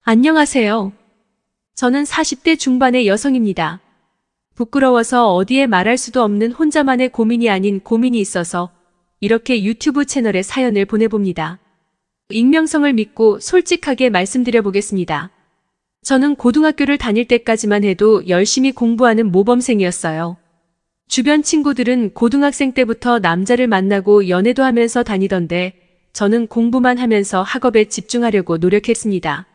안녕하세요. 저는 40대 중반의 여성입니다. 부끄러워서 어디에 말할 수도 없는 혼자만의 고민이 아닌 고민이 있어서 이렇게 유튜브 채널에 사연을 보내봅니다. 익명성을 믿고 솔직하게 말씀드려 보겠습니다. 저는 고등학교를 다닐 때까지만 해도 열심히 공부하는 모범생이었어요. 주변 친구들은 고등학생 때부터 남자를 만나고 연애도 하면서 다니던데 저는 공부만 하면서 학업에 집중하려고 노력했습니다.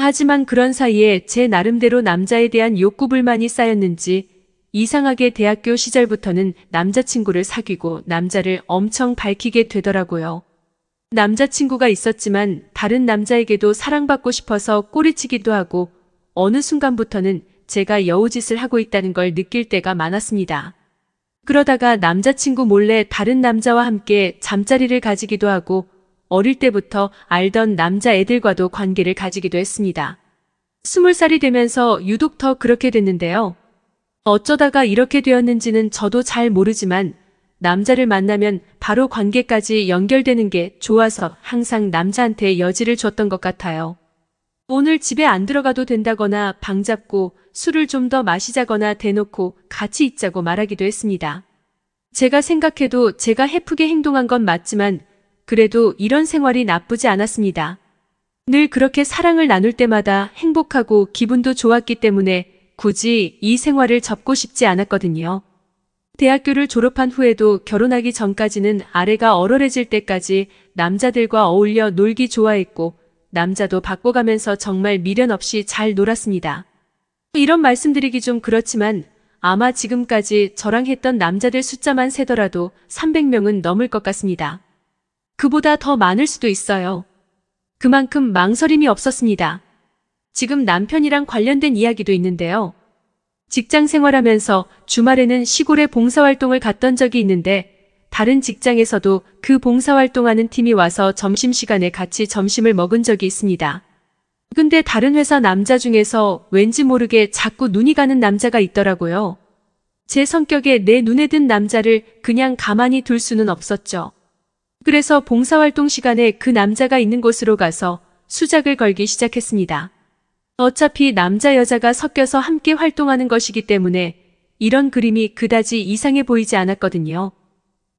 하지만 그런 사이에 제 나름대로 남자에 대한 욕구불만이 쌓였는지 이상하게 대학교 시절부터는 남자친구를 사귀고 남자를 엄청 밝히게 되더라고요. 남자친구가 있었지만 다른 남자에게도 사랑받고 싶어서 꼬리치기도 하고 어느 순간부터는 제가 여우짓을 하고 있다는 걸 느낄 때가 많았습니다. 그러다가 남자친구 몰래 다른 남자와 함께 잠자리를 가지기도 하고 어릴 때부터 알던 남자애들과도 관계를 가지기도 했습니다. 20살이 되면서 유독 더 그렇게 됐는데요. 어쩌다가 이렇게 되었는지는 저도 잘 모르지만 남자를 만나면 바로 관계까지 연결되는 게 좋아서 항상 남자한테 여지를 줬던 것 같아요. 오늘 집에 안 들어가도 된다거나 방 잡고 술을 좀 더 마시자거나 대놓고 같이 있자고 말하기도 했습니다. 제가 생각해도 제가 해프게 행동한 건 맞지만 그래도 이런 생활이 나쁘지 않았습니다. 늘 그렇게 사랑을 나눌 때마다 행복하고 기분도 좋았기 때문에 굳이 이 생활을 접고 싶지 않았거든요. 대학교를 졸업한 후에도 결혼하기 전까지는 아래가 얼얼해질 때까지 남자들과 어울려 놀기 좋아했고 남자도 바꿔가면서 정말 미련 없이 잘 놀았습니다. 이런 말씀드리기 좀 그렇지만 아마 지금까지 저랑 했던 남자들 숫자만 세더라도 300명은 넘을 것 같습니다. 그보다 더 많을 수도 있어요. 그만큼 망설임이 없었습니다. 지금 남편이랑 관련된 이야기도 있는데요. 직장 생활하면서 주말에는 시골에 봉사활동을 갔던 적이 있는데 다른 직장에서도 그 봉사활동하는 팀이 와서 점심시간에 같이 점심을 먹은 적이 있습니다. 근데 다른 회사 남자 중에서 왠지 모르게 자꾸 눈이 가는 남자가 있더라고요. 제 성격에 내 눈에 든 남자를 그냥 가만히 둘 수는 없었죠. 그래서 봉사활동 시간에 그 남자가 있는 곳으로 가서 수작을 걸기 시작했습니다. 어차피 남자 여자가 섞여서 함께 활동하는 것이기 때문에 이런 그림이 그다지 이상해 보이지 않았거든요.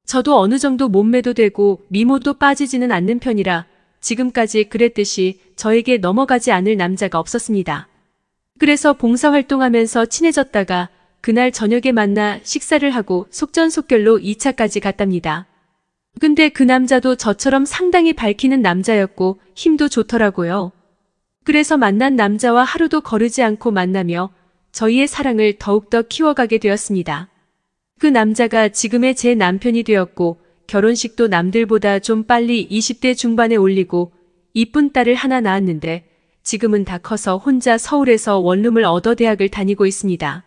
저도 어느 정도 몸매도 되고 미모도 빠지지는 않는 편이라 지금까지 그랬듯이 저에게 넘어가지 않을 남자가 없었습니다. 그래서 봉사활동하면서 친해졌다가 그날 저녁에 만나 식사를 하고 속전속결로 2차까지 갔답니다. 근데 그 남자도 저처럼 상당히 밝히는 남자였고 힘도 좋더라고요. 그래서 만난 남자와 하루도 거르지 않고 만나며 저희의 사랑을 더욱더 키워가게 되었습니다. 그 남자가 지금의 제 남편이 되었고 결혼식도 남들보다 좀 빨리 20대 중반에 올리고 이쁜 딸을 하나 낳았는데 지금은 다 커서 혼자 서울에서 원룸을 얻어 대학을 다니고 있습니다.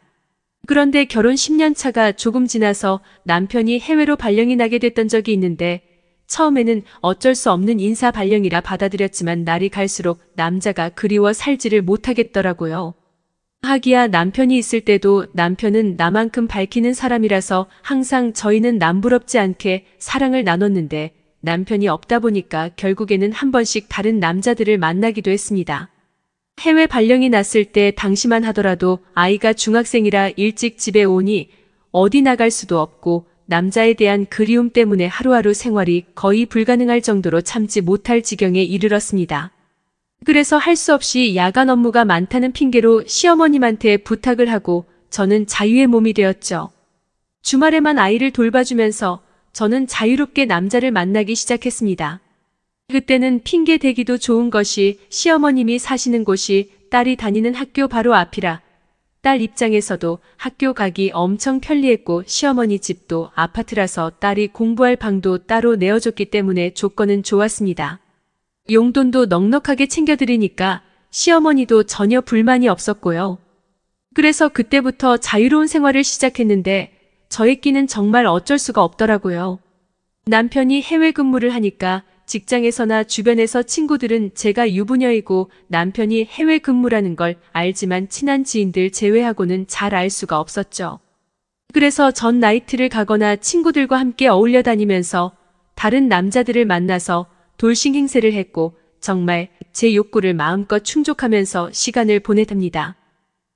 그런데 결혼 10년 차가 조금 지나서 남편이 해외로 발령이 나게 됐던 적이 있는데 처음에는 어쩔 수 없는 인사 발령이라 받아들였지만 날이 갈수록 남자가 그리워 살지를 못하겠더라고요. 하기야 남편이 있을 때도 남편은 나만큼 밝히는 사람이라서 항상 저희는 남부럽지 않게 사랑을 나눴는데 남편이 없다 보니까 결국에는 한 번씩 다른 남자들을 만나기도 했습니다. 해외 발령이 났을 때 당시만 하더라도 아이가 중학생이라 일찍 집에 오니 어디 나갈 수도 없고 남자에 대한 그리움 때문에 하루하루 생활이 거의 불가능할 정도로 참지 못할 지경에 이르렀습니다. 그래서 할 수 없이 야간 업무가 많다는 핑계로 시어머님한테 부탁을 하고 저는 자유의 몸이 되었죠. 주말에만 아이를 돌봐주면서 저는 자유롭게 남자를 만나기 시작했습니다. 그때는 핑계 대기도 좋은 것이 시어머님이 사시는 곳이 딸이 다니는 학교 바로 앞이라 딸 입장에서도 학교 가기 엄청 편리했고 시어머니 집도 아파트라서 딸이 공부할 방도 따로 내어줬기 때문에 조건은 좋았습니다. 용돈도 넉넉하게 챙겨드리니까 시어머니도 전혀 불만이 없었고요. 그래서 그때부터 자유로운 생활을 시작했는데 저의 끼는 정말 어쩔 수가 없더라고요. 남편이 해외 근무를 하니까 직장에서나 주변에서 친구들은 제가 유부녀이고 남편이 해외 근무라는 걸 알지만 친한 지인들 제외하고는 잘 알 수가 없었죠. 그래서 전 나이트를 가거나 친구들과 함께 어울려 다니면서 다른 남자들을 만나서 돌싱 행세를 했고 정말 제 욕구를 마음껏 충족하면서 시간을 보내답니다.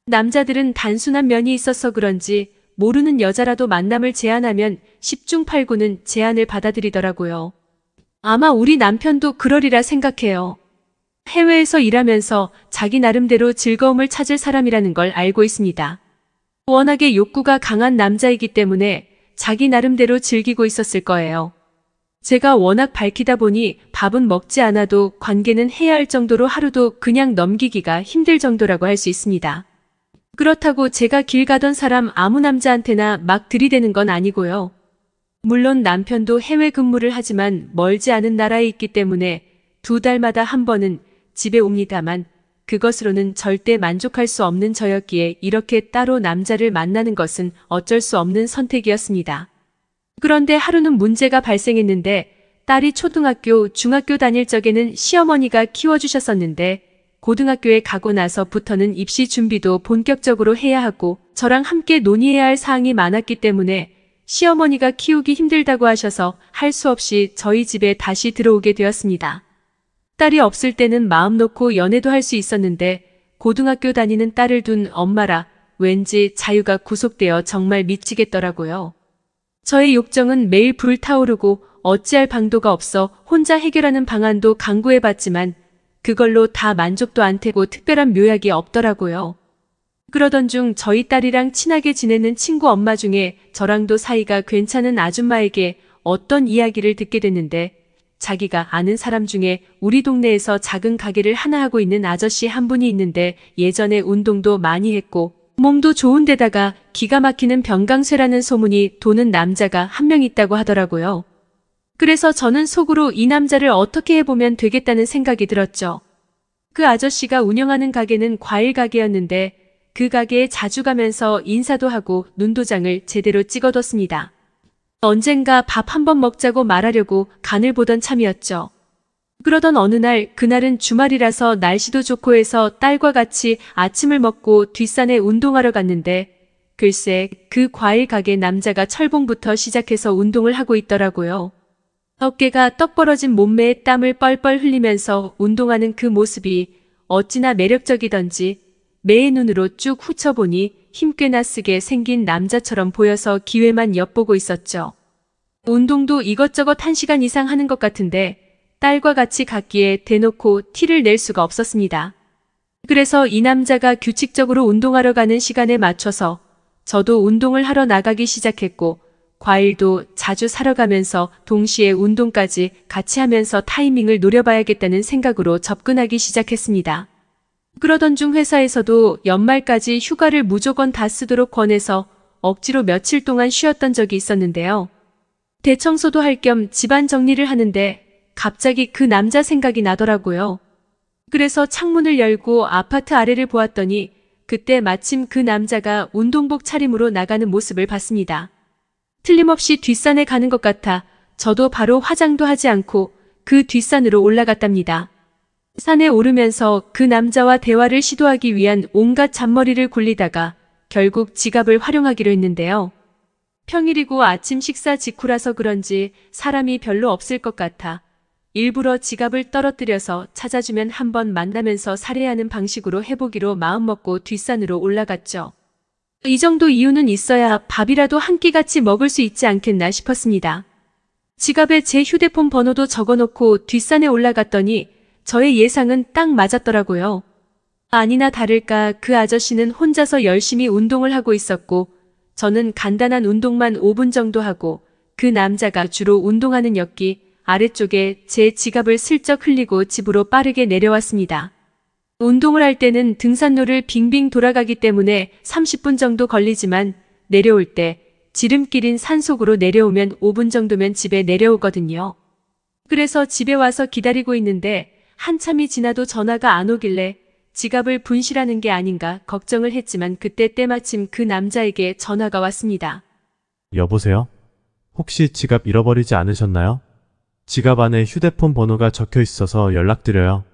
남자들은 단순한 면이 있어서 그런지 모르는 여자라도 만남을 제안하면 10중 8구는 제안을 받아들이더라고요. 아마 우리 남편도 그러리라 생각해요. 해외에서 일하면서 자기 나름대로 즐거움을 찾을 사람이라는 걸 알고 있습니다. 워낙에 욕구가 강한 남자이기 때문에 자기 나름대로 즐기고 있었을 거예요. 제가 워낙 밝히다 보니 밥은 먹지 않아도 관계는 해야 할 정도로 하루도 그냥 넘기기가 힘들 정도라고 할 수 있습니다. 그렇다고 제가 길 가던 사람 아무 남자한테나 막 들이대는 건 아니고요. 물론 남편도 해외 근무를 하지만 멀지 않은 나라에 있기 때문에 2달마다 한 번은 집에 옵니다만 그것으로는 절대 만족할 수 없는 저였기에 이렇게 따로 남자를 만나는 것은 어쩔 수 없는 선택이었습니다. 그런데 하루는 문제가 발생했는데 딸이 초등학교, 중학교 다닐 적에는 시어머니가 키워주셨었는데 고등학교에 가고 나서부터는 입시 준비도 본격적으로 해야 하고 저랑 함께 논의해야 할 사항이 많았기 때문에 시어머니가 키우기 힘들다고 하셔서 할 수 없이 저희 집에 다시 들어오게 되었습니다. 딸이 없을 때는 마음 놓고 연애도 할 수 있었는데 고등학교 다니는 딸을 둔 엄마라 왠지 자유가 구속되어 정말 미치겠더라고요. 저의 욕정은 매일 불타오르고 어찌할 방도가 없어 혼자 해결하는 방안도 강구해봤지만 그걸로 다 만족도 안 되고 특별한 묘약이 없더라고요. 그러던 중 저희 딸이랑 친하게 지내는 친구 엄마 중에 저랑도 사이가 괜찮은 아줌마에게 어떤 이야기를 듣게 됐는데 자기가 아는 사람 중에 우리 동네에서 작은 가게를 하나 하고 있는 아저씨 한 분이 있는데 예전에 운동도 많이 했고 몸도 좋은 데다가 기가 막히는 병강쇠라는 소문이 도는 남자가 한 명 있다고 하더라고요. 그래서 저는 속으로 이 남자를 어떻게 해보면 되겠다는 생각이 들었죠. 그 아저씨가 운영하는 가게는 과일 가게였는데 그 가게에 자주 가면서 인사도 하고 눈도장을 제대로 찍어뒀습니다. 언젠가 밥 한 번 먹자고 말하려고 간을 보던 참이었죠. 그러던 어느 날 그날은 주말이라서 날씨도 좋고 해서 딸과 같이 아침을 먹고 뒷산에 운동하러 갔는데 글쎄 그 과일 가게 남자가 철봉부터 시작해서 운동을 하고 있더라고요. 어깨가 떡 벌어진 몸매에 땀을 뻘뻘 흘리면서 운동하는 그 모습이 어찌나 매력적이던지 매의 눈으로 쭉 훑어보니 힘꽤나 쓰게 생긴 남자처럼 보여서 기회만 엿보고 있었죠. 운동도 이것저것 1시간 이상 하는 것 같은데 딸과 같이 갔기에 대놓고 티를 낼 수가 없었습니다. 그래서 이 남자가 규칙적으로 운동하러 가는 시간에 맞춰서 저도 운동을 하러 나가기 시작했고 과일도 자주 사러 가면서 동시에 운동까지 같이 하면서 타이밍을 노려봐야겠다는 생각으로 접근하기 시작했습니다. 그러던 중 회사에서도 연말까지 휴가를 무조건 다 쓰도록 권해서 억지로 며칠 동안 쉬었던 적이 있었는데요. 대청소도 할 겸 집안 정리를 하는데 갑자기 그 남자 생각이 나더라고요. 그래서 창문을 열고 아파트 아래를 보았더니 그때 마침 그 남자가 운동복 차림으로 나가는 모습을 봤습니다. 틀림없이 뒷산에 가는 것 같아 저도 바로 화장도 하지 않고 그 뒷산으로 올라갔답니다. 산에 오르면서 그 남자와 대화를 시도하기 위한 온갖 잔머리를 굴리다가 결국 지갑을 활용하기로 했는데요. 평일이고 아침 식사 직후라서 그런지 사람이 별로 없을 것 같아 일부러 지갑을 떨어뜨려서 찾아주면 한번 만나면서 살해하는 방식으로 해보기로 마음먹고 뒷산으로 올라갔죠. 이 정도 이유는 있어야 밥이라도 한 끼 같이 먹을 수 있지 않겠나 싶었습니다. 지갑에 제 휴대폰 번호도 적어놓고 뒷산에 올라갔더니 저의 예상은 딱 맞았더라고요. 아니나 다를까 그 아저씨는 혼자서 열심히 운동을 하고 있었고 저는 간단한 운동만 5분 정도 하고 그 남자가 주로 운동하는 였기 아래쪽에 제 지갑을 슬쩍 흘리고 집으로 빠르게 내려왔습니다. 운동을 할 때는 등산로를 빙빙 돌아가기 때문에 30분 정도 걸리지만 내려올 때 지름길인 산속으로 내려오면 5분 정도면 집에 내려오거든요. 그래서 집에 와서 기다리고 있는데 한참이 지나도 전화가 안 오길래 지갑을 분실하는 게 아닌가 걱정을 했지만 그때 때마침 그 남자에게 전화가 왔습니다. 여보세요? 혹시 지갑 잃어버리지 않으셨나요? 지갑 안에 휴대폰 번호가 적혀 있어서 연락드려요.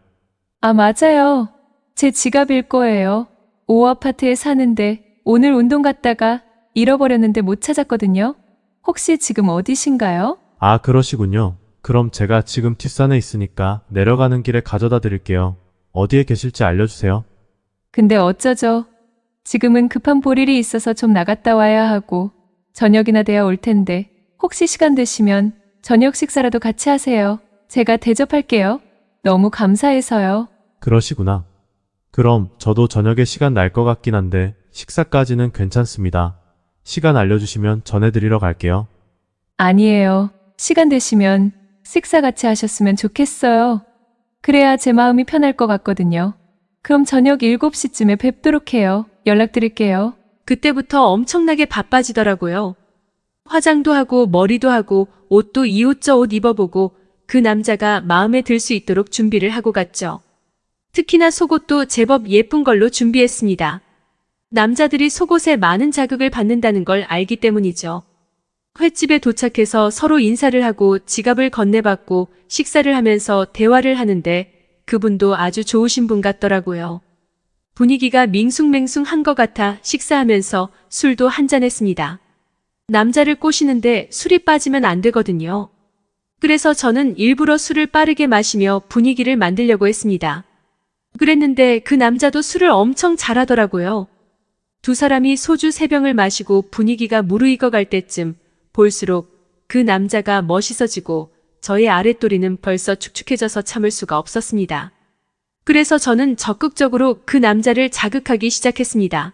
아, 맞아요. 제 지갑일 거예요. 5아파트에 사는데 오늘 운동 갔다가 잃어버렸는데 못 찾았거든요. 혹시 지금 어디신가요? 아, 그러시군요. 그럼 제가 지금 뒷산에 있으니까 내려가는 길에 가져다 드릴게요. 어디에 계실지 알려주세요. 근데 어쩌죠? 지금은 급한 볼일이 있어서 좀 나갔다 와야 하고 저녁이나 되어 올 텐데 혹시 시간 되시면 저녁 식사라도 같이 하세요. 제가 대접할게요. 너무 감사해서요. 그러시구나. 그럼 저도 저녁에 시간 날 것 같긴 한데 식사까지는 괜찮습니다. 시간 알려주시면 전해드리러 갈게요. 아니에요. 시간 되시면 식사 같이 하셨으면 좋겠어요. 그래야 제 마음이 편할 것 같거든요. 그럼 저녁 7시쯤에 뵙도록 해요. 연락드릴게요. 그때부터 엄청나게 바빠지더라고요. 화장도 하고 머리도 하고 옷도 이옷저옷 입어보고 그 남자가 마음에 들 수 있도록 준비를 하고 갔죠. 특히나 속옷도 제법 예쁜 걸로 준비했습니다. 남자들이 속옷에 많은 자극을 받는다는 걸 알기 때문이죠. 횟집에 도착해서 서로 인사를 하고 지갑을 건네받고 식사를 하면서 대화를 하는데 그분도 아주 좋으신 분 같더라고요. 분위기가 밍숭맹숭한 것 같아 식사하면서 술도 한잔했습니다. 남자를 꼬시는데 술이 빠지면 안 되거든요. 그래서 저는 일부러 술을 빠르게 마시며 분위기를 만들려고 했습니다. 그랬는데 그 남자도 술을 엄청 잘하더라고요. 두 사람이 소주 3병을 마시고 분위기가 무르익어 갈 때쯤 볼수록 그 남자가 멋있어지고 저의 아랫도리는 벌써 축축해져서 참을 수가 없었습니다. 그래서 저는 적극적으로 그 남자를 자극하기 시작했습니다.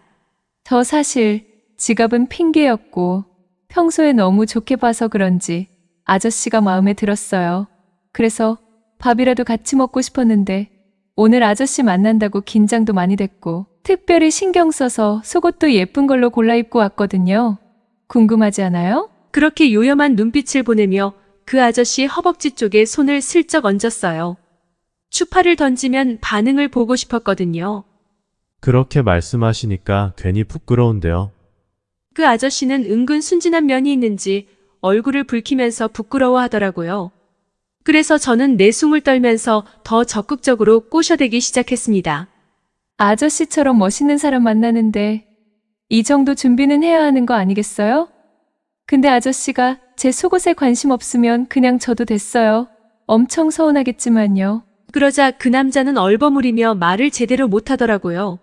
저 사실 지갑은 핑계였고 평소에 너무 좋게 봐서 그런지 아저씨가 마음에 들었어요. 그래서 밥이라도 같이 먹고 싶었는데 오늘 아저씨 만난다고 긴장도 많이 됐고 특별히 신경 써서 속옷도 예쁜 걸로 골라 입고 왔거든요. 궁금하지 않아요? 그렇게 요염한 눈빛을 보내며 그 아저씨 허벅지 쪽에 손을 슬쩍 얹었어요. 추파를 던지면 반응을 보고 싶었거든요. 그렇게 말씀하시니까 괜히 부끄러운데요. 그 아저씨는 은근 순진한 면이 있는지 얼굴을 붉히면서 부끄러워하더라고요. 그래서 저는 내숭을 떨면서 더 적극적으로 꼬셔대기 시작했습니다. 아저씨처럼 멋있는 사람 만나는데 이 정도 준비는 해야 하는 거 아니겠어요? 근데 아저씨가 제 속옷에 관심 없으면 그냥 저도 됐어요. 엄청 서운하겠지만요. 그러자 그 남자는 얼버무리며 말을 제대로 못하더라고요.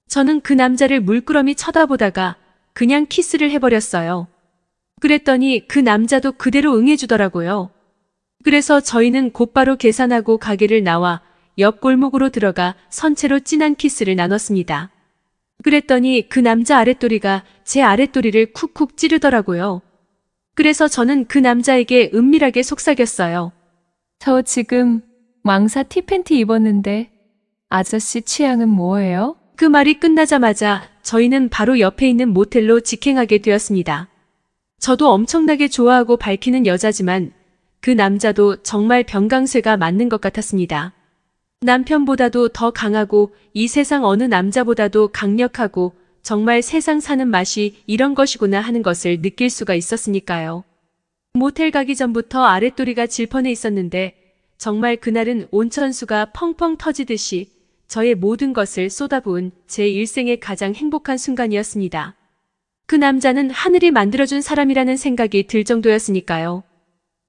저는 그 남자를 물끄러미 쳐다보다가 그냥 키스를 해버렸어요. 그랬더니 그 남자도 그대로 응해주더라고요. 그래서 저희는 곧바로 계산하고 가게를 나와 옆 골목으로 들어가 선체로 진한 키스를 나눴습니다. 그랬더니 그 남자 아랫도리가 제 아랫도리를 쿡쿡 찌르더라고요. 그래서 저는 그 남자에게 은밀하게 속삭였어요. 저 지금 망사 티팬티 입었는데 아저씨 취향은 뭐예요? 그 말이 끝나자마자 저희는 바로 옆에 있는 모텔로 직행하게 되었습니다. 저도 엄청나게 좋아하고 밝히는 여자지만 그 남자도 정말 병강쇠가 맞는 것 같았습니다. 남편보다도 더 강하고 이 세상 어느 남자보다도 강력하고 정말 세상 사는 맛이 이런 것이구나 하는 것을 느낄 수가 있었으니까요. 모텔 가기 전부터 아랫도리가 질펀해 있었는데 정말 그날은 온천수가 펑펑 터지듯이 저의 모든 것을 쏟아부은 제 일생의 가장 행복한 순간이었습니다. 그 남자는 하늘이 만들어준 사람이라는 생각이 들 정도였으니까요.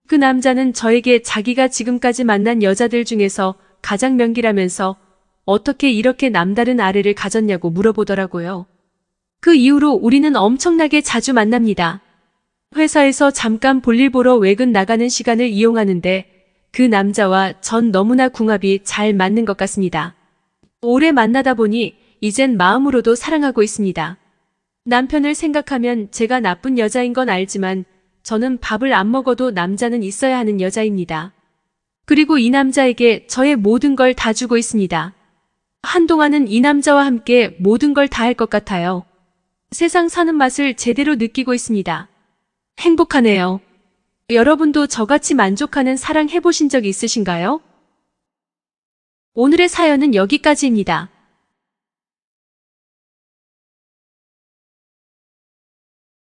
그 남자는 저에게 자기가 지금까지 만난 여자들 중에서 가장 명기라면서 어떻게 이렇게 남다른 아래를 가졌냐고 물어보더라고요. 그 이후로 우리는 엄청나게 자주 만납니다. 회사에서 잠깐 볼일 보러 외근 나가는 시간을 이용하는데 그 남자와 전 너무나 궁합이 잘 맞는 것 같습니다. 오래 만나다 보니 이젠 마음으로도 사랑하고 있습니다. 남편을 생각하면 제가 나쁜 여자인 건 알지만 저는 밥을 안 먹어도 남자는 있어야 하는 여자입니다. 그리고 이 남자에게 저의 모든 걸 다 주고 있습니다. 한동안은 이 남자와 함께 모든 걸 다 할 것 같아요. 세상 사는 맛을 제대로 느끼고 있습니다. 행복하네요. 여러분도 저같이 만족하는 사랑 해보신 적 있으신가요? 오늘의 사연은 여기까지입니다.